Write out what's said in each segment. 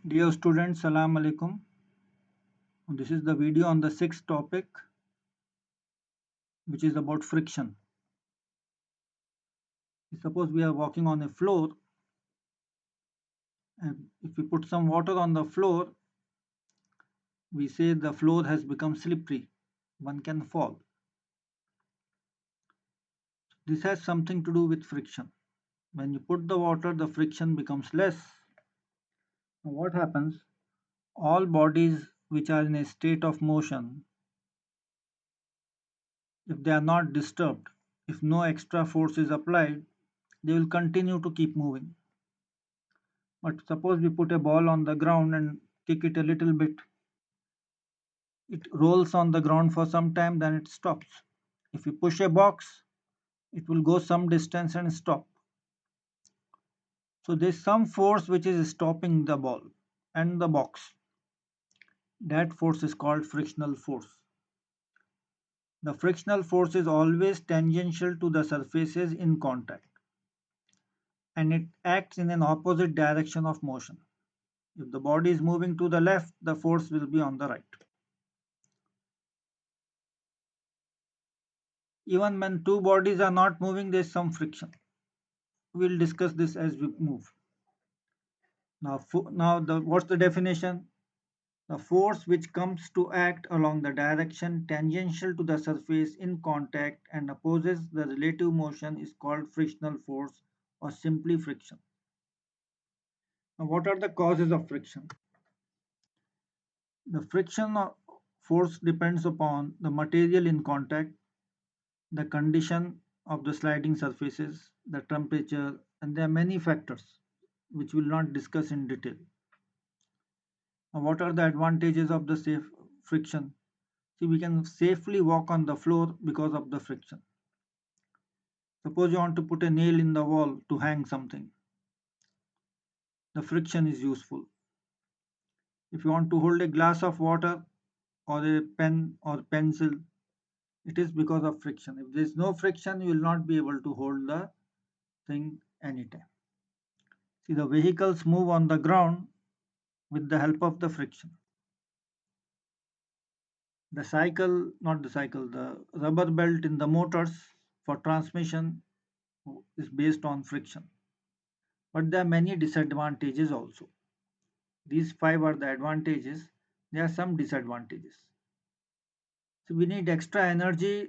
Dear students, Salam Alaikum. This is the video on the sixth topic, which is about friction. Suppose we are walking on a floor, and if we put some water on the floor, we say the floor has become slippery. One can fall. This has something to do with friction. When you put the water, the friction becomes less. Now what happens? All bodies which are in a state of motion, if they are not disturbed, if no extra force is applied, they will continue to keep moving. But suppose we put a ball on the ground and kick it a little bit, it rolls on the ground for some time, then it stops. If you push a box, it will go some distance and stop. So there's some force which is stopping the ball and the box. That force is called frictional force. The frictional force is always tangential to the surfaces in contact, and it acts in an opposite direction of motion. If the body is moving to the left, the force will be on the right. Even when two bodies are not moving, there is some friction. We'll discuss this as we move. Now, what's the definition? The force which comes to act along the direction tangential to the surface in contact and opposes the relative motion is called frictional force or simply friction. Now, what are the causes of friction? The force depends upon the material in contact, the condition of the sliding surfaces, the temperature, and there are many factors which we will not discuss in detail. Now, what are the advantages of the safe friction? See, we can safely walk on the floor because of the friction. Suppose you want to put a nail in the wall to hang something, the friction is useful. If you want to hold a glass of water or a pen or pencil, it is because of friction. If there is no friction, you will not be able to hold the thing anytime. See, the vehicles move on the ground with the help of the friction. The rubber belt in the motors for transmission is based on friction. But there are many disadvantages also. These five are the advantages. There are some disadvantages. So we need extra energy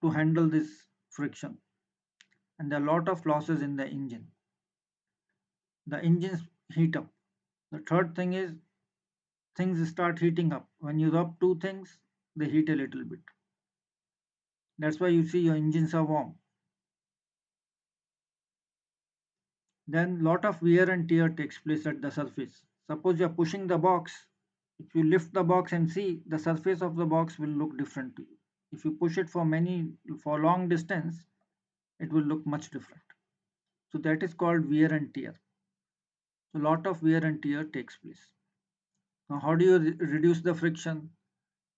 to handle this friction, and there are a lot of losses in the engine. The engines heat up. The third thing is things start heating up. When you rub two things, they heat a little bit. That's why you see your engines are warm. Then lot of wear and tear takes place at the surface. Suppose you are pushing the box. If you lift the box and see, the surface of the box will look different to you. If you push it for long distance, it will look much different. So that is called wear and tear. So lot of wear and tear takes place. Now how do you reduce the friction?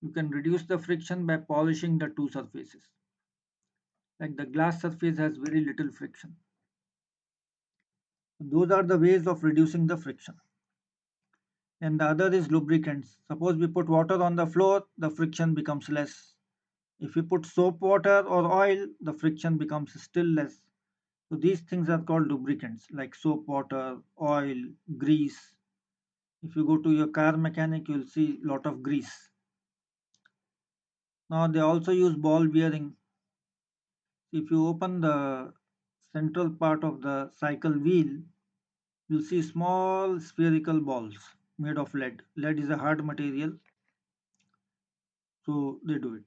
You can reduce the friction by polishing the two surfaces. Like the glass surface has very little friction. Those are the ways of reducing the friction. And the other is lubricants. Suppose we put water on the floor, the friction becomes less. If we put soap water or oil, the friction becomes still less. So these things are called lubricants like soap water, oil, grease. If you go to your car mechanic, you'll see lot of grease. Now they also use ball bearing. If you open the central part of the cycle wheel, you'll see small spherical balls made of lead. Lead is a hard material, so they do it.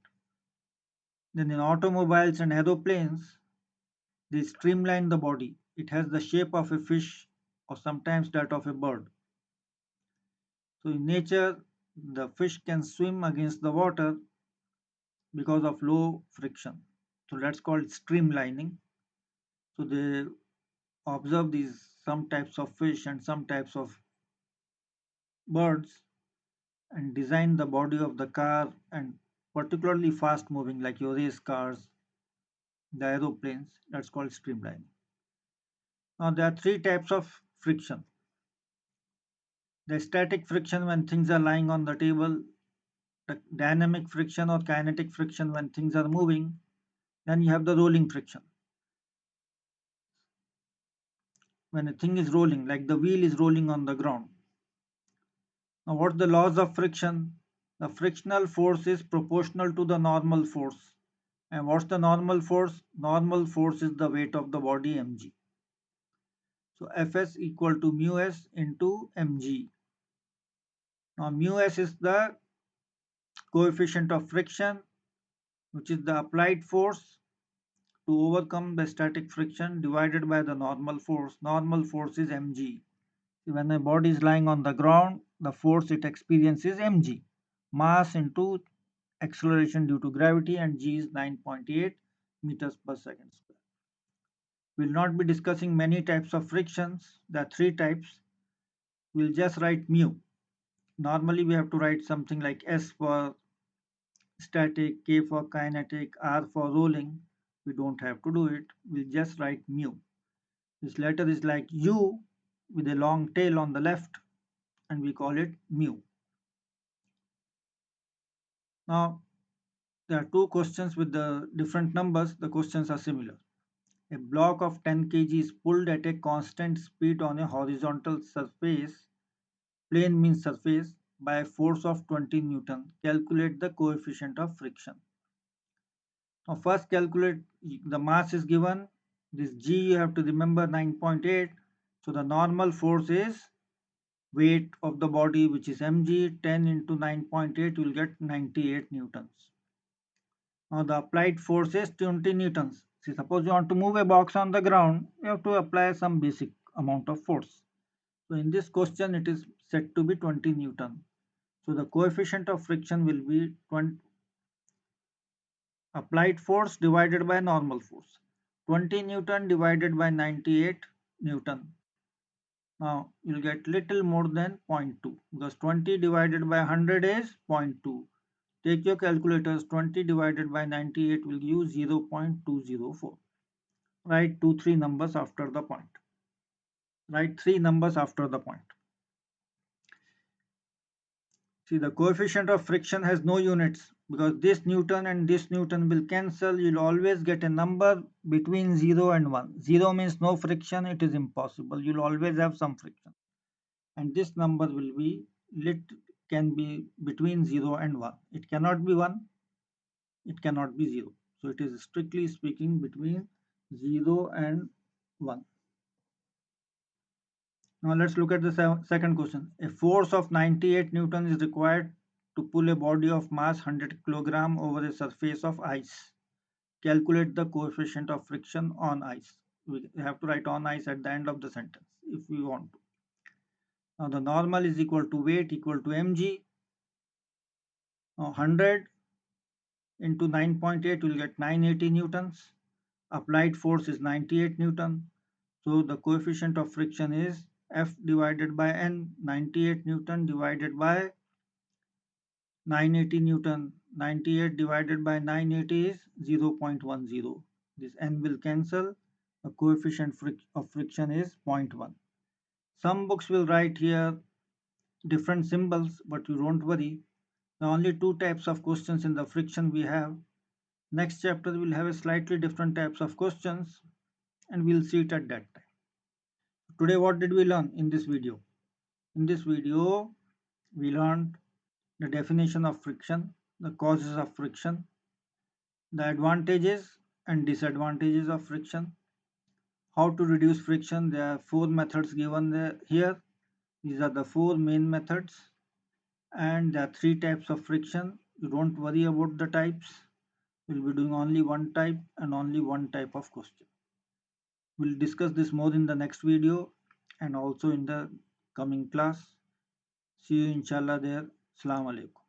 Then in automobiles and aeroplanes, they streamline the body. It has the shape of a fish or sometimes that of a bird. So in nature, the fish can swim against the water because of low friction. So that's called streamlining. So they observe these some types of fish and some types of birds and design the body of the car and particularly fast moving like your race cars, the aeroplanes, that's called streamlining. Now there are three types of friction. The static friction when things are lying on the table, the dynamic friction or kinetic friction when things are moving, then you have the rolling friction. When a thing is rolling, like the wheel is rolling on the ground. Now, what's the laws of friction? The frictional force is proportional to the normal force. And what's the normal force? Normal force is the weight of the body mg. So Fs equal to mu s into mg. Now mu s is the coefficient of friction, which is the applied force to overcome the static friction divided by the normal force. Normal force is mg. When a body is lying on the ground, the force it experiences is mg. Mass into acceleration due to gravity, and g is 9.8 meters per second square. We will not be discussing many types of frictions. There are three types. We'll just write mu. Normally we have to write something like S for static, K for kinetic, R for rolling. We don't have to do it. We'll just write mu. This letter is like U with a long tail on the left, and we call it mu. Now, there are two questions with the different numbers. The questions are similar. A block of 10 kg is pulled at a constant speed on a horizontal surface, plane means surface, by a force of 20 Newton. Calculate the coefficient of friction. Now first calculate the mass is given. This G you have to remember 9.8. So the normal force is weight of the body, which is mg. 10 into 9.8 you will get 98 newtons. Now the applied force is 20 newtons. See, suppose you want to move a box on the ground, you have to apply some basic amount of force. So in this question it is said to be 20 newton. So the coefficient of friction will be 20, applied force divided by normal force. 20 Newton divided by 98 Newton. Now you'll get little more than zero point 0.2 because 20 divided by 100 is zero point 0.2. Take your calculators, 20 divided by 98 will give you 0.204. Write 2, 3 numbers after the point. Write 3 numbers after the point. See, the coefficient of friction has no units because this Newton and this Newton will cancel. You'll always get a number between 0 and 1. 0 means no friction, it is impossible. You'll always have some friction. And this number will be can be between 0 and 1. It cannot be 1, it cannot be 0. So it is strictly speaking between 0 and 1. Now let's look at the second question. A force of 98 Newton is required to pull a body of mass 100 kilogram over a surface of ice. Calculate the coefficient of friction on ice. We have to write on ice at the end of the sentence if we want to. Now the normal is equal to weight equal to mg. Now 100 into 9.8 will get 980 newtons. Applied force is 98 Newton. So the coefficient of friction is F divided by N. 98 Newton divided by 980 Newton. 98 divided by 980 is 0.10. This N will cancel. The coefficient of friction is 0.1. Some books will write here different symbols, but you don't worry. There are only two types of questions in the friction we have. Next chapter will have a slightly different types of questions, and we'll see it at that time. Today what did we learn in this video? In this video we learned the definition of friction, the causes of friction, the advantages and disadvantages of friction, how to reduce friction. There are 4 methods given here. These are the 4 main methods, and there are 3 types of friction. You don't worry about the types. We'll be doing only one type and only one type of question. We'll discuss this more in the next video and also in the coming class. See you inshallah there. Assalamu alaikum.